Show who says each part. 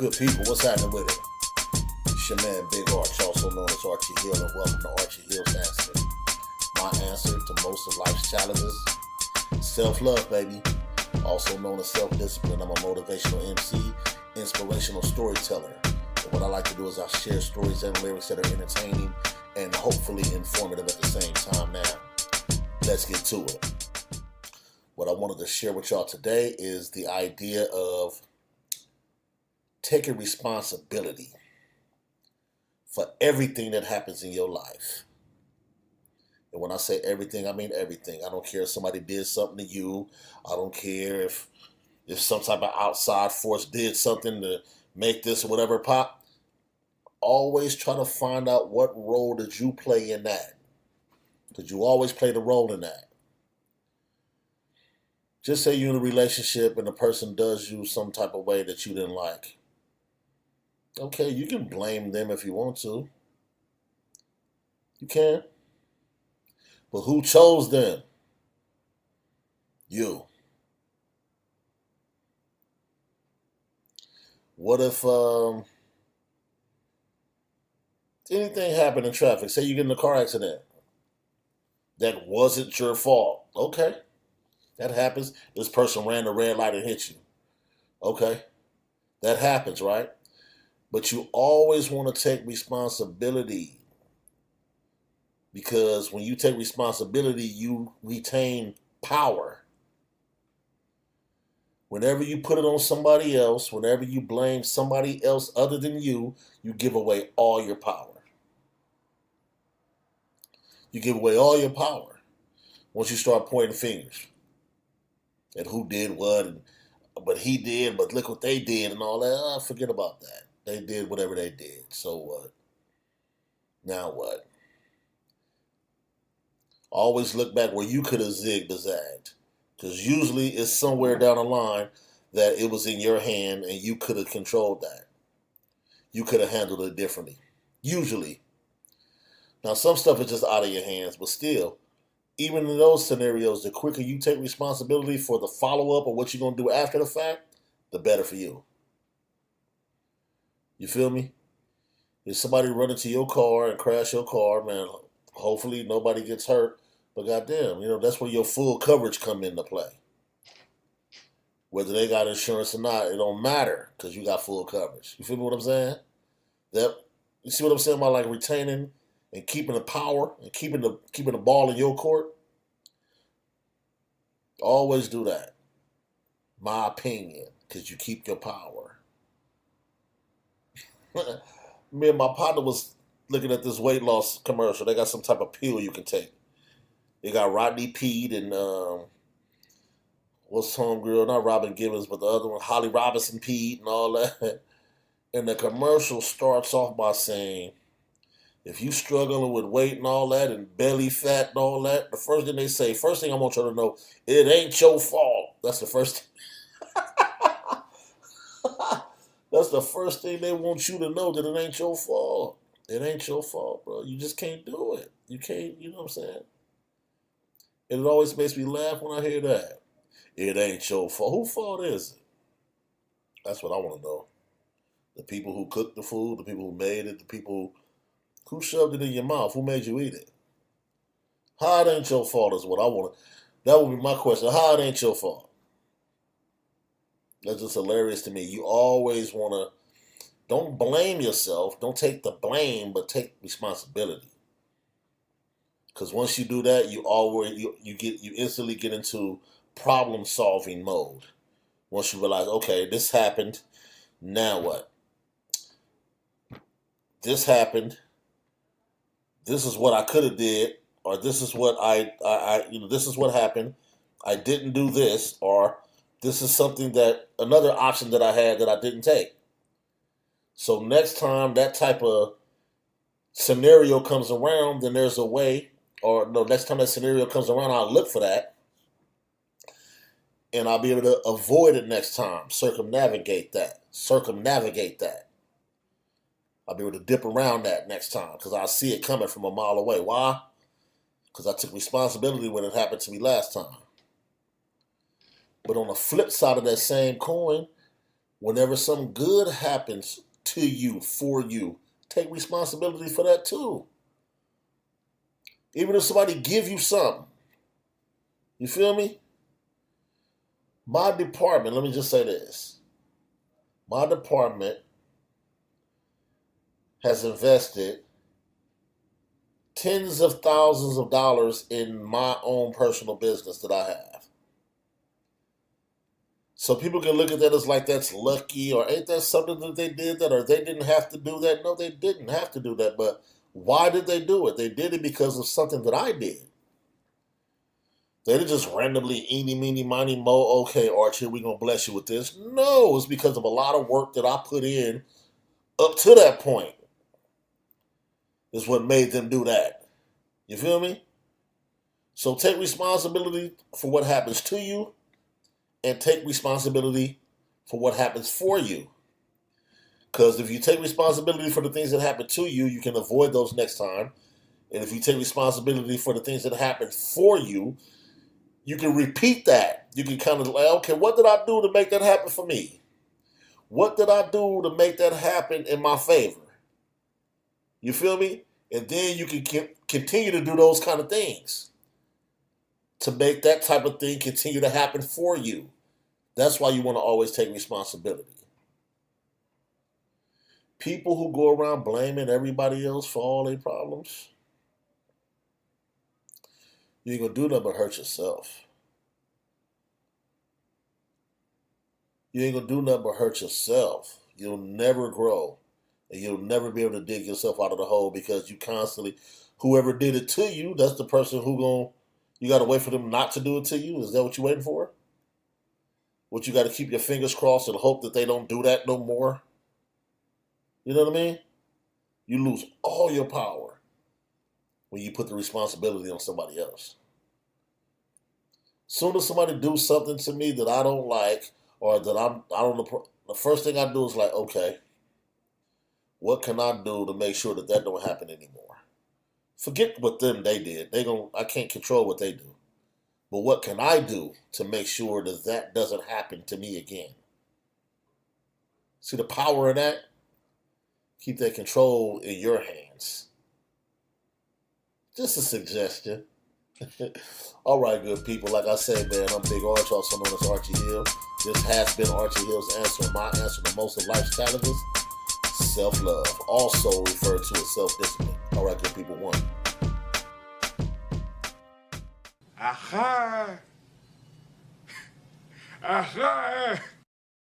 Speaker 1: Good people, what's happening with it? It's your man Big Arch, also known as Archie Hill, and welcome to Archie Hill's Answer. My answer to most of life's challenges: self-love, baby. Also known as self-discipline. I'm a motivational MC, inspirational storyteller. And what I like to do is I share stories and lyrics that are entertaining and hopefully informative at the same time. Now, let's get to it. What I wanted to share with y'all today is the idea of taking responsibility for everything that happens in your life. And when I say everything, I mean everything. I don't care if somebody did something to you. I don't care if some type of outside force did something to make this or whatever pop. Always try to find out what role did you play in that. Because you always played a role in that. Just say you're in a relationship and the person does you some type of way that you didn't like. Okay, you can blame them if you want to. You can. But who chose them? You. What if anything happened in traffic? Say you get in a car accident. That wasn't your fault. Okay. That happens. This person ran the red light and hit you. Okay. That happens, right? But you always want to take responsibility, because when you take responsibility, you retain power. Whenever you put it on somebody else, whenever you blame somebody else other than you give away all your power. You give away all your power once you start pointing fingers at who did what, but he did, but look what they did and all that. Forget about that. They did whatever they did. So what? Now what? Always look back where you could have zigged or zagged. Because usually it's somewhere down the line that it was in your hand and you could have controlled that. You could have handled it differently. Usually. Now some stuff is just out of your hands, but still, even in those scenarios, the quicker you take responsibility for the follow-up or what you're going to do after the fact, the better for you. You feel me? If somebody run into your car and crash your car, man, hopefully nobody gets hurt. But goddamn, that's where your full coverage come into play. Whether they got insurance or not, it don't matter because you got full coverage. You feel me what I'm saying? You see what I'm saying about like retaining and keeping the power and keeping the ball in your court? Always do that. My opinion, because you keep your power. Me and my partner was looking at this weight loss commercial. They got some type of pill you can take. They got Rodney Peete and what's homegirl? Not Robin Gibbons, but the other one, Holly Robinson Peete and all that. And the commercial starts off by saying, if you struggling with weight and all that and belly fat and all that, the first thing they say, first thing I want you to know, it ain't your fault. That's the first thing. That's the first thing they want you to know, that it ain't your fault. It ain't your fault, bro. You just can't do it. You can't, you know what I'm saying? And it always makes me laugh when I hear that. It ain't your fault. Whose fault is it? That's what I want to know. The people who cooked the food, the people who made it, the people who shoved it in your mouth, who made you eat it. How it ain't your fault is what I want to. That would be my question. How it ain't your fault? That's just hilarious to me. You always want to, don't blame yourself. Don't take the blame, but take responsibility. Because once you do that, you instantly get into problem solving mode. Once you realize, okay, this happened. Now what? This happened. This is what I could have did, or this is what this is what happened. I didn't do this, or this is another option that I had that I didn't take. So next time that type of scenario comes around, then there's a way, or no, next time that scenario comes around, I'll look for that. And I'll be able to avoid it next time, circumnavigate that. I'll be able to dip around that next time because I'll see it coming from a mile away. Why? Because I took responsibility when it happened to me last time. But on the flip side of that same coin, Whenever some good happens to you, for you, take responsibility for that too. Even if somebody give you something, you feel me? My department, let me just say this. My department has invested tens of thousands of dollars in my own personal business that I have. So people can look at that as like that's lucky, or ain't that something that they did that, or they didn't have to do that. No, they didn't have to do that. But why did they do it? They did it because of something that I did. They didn't just randomly eeny, meeny, miny, mo, okay, Archie, we're going to bless you with this. No, it's because of a lot of work that I put in up to that point is what made them do that. You feel me? So take responsibility for what happens to you and take responsibility for what happens for you. Because if you take responsibility for the things that happen to you, you can avoid those next time. And if you take responsibility for the things that happen for you, you can repeat that. You can kind of like, okay, what did I do to make that happen for me? What did I do to make that happen in my favor? You feel me? And then you can continue to do those kind of things to make that type of thing continue to happen for you. That's why you want to always take responsibility. People who go around blaming everybody else for all their problems, you ain't going to do nothing but hurt yourself. You ain't going to do nothing but hurt yourself. You'll never grow. And you'll never be able to dig yourself out of the hole because you constantly, whoever did it to you, that's the person you got to wait for them not to do it to you? Is that what you're waiting for? What, you got to keep your fingers crossed and hope that they don't do that no more? You know what I mean? You lose all your power when you put the responsibility on somebody else. Soon as somebody do something to me that I don't like, or that I don't know, the first thing I do is like, okay, what can I do to make sure that that don't happen anymore? Forget what they did. I can't control what they do. But what can I do to make sure that that doesn't happen to me again? See the power of that? Keep that control in your hands. Just a suggestion. All right, good people. Like I said, man, I'm Big Archie, also known as Archie Hill. This has been Archie Hill's answer. My answer to most of life's challenges: self-love, also referred to as self-discipline. All right, good people. One.
Speaker 2: Aha! Aha!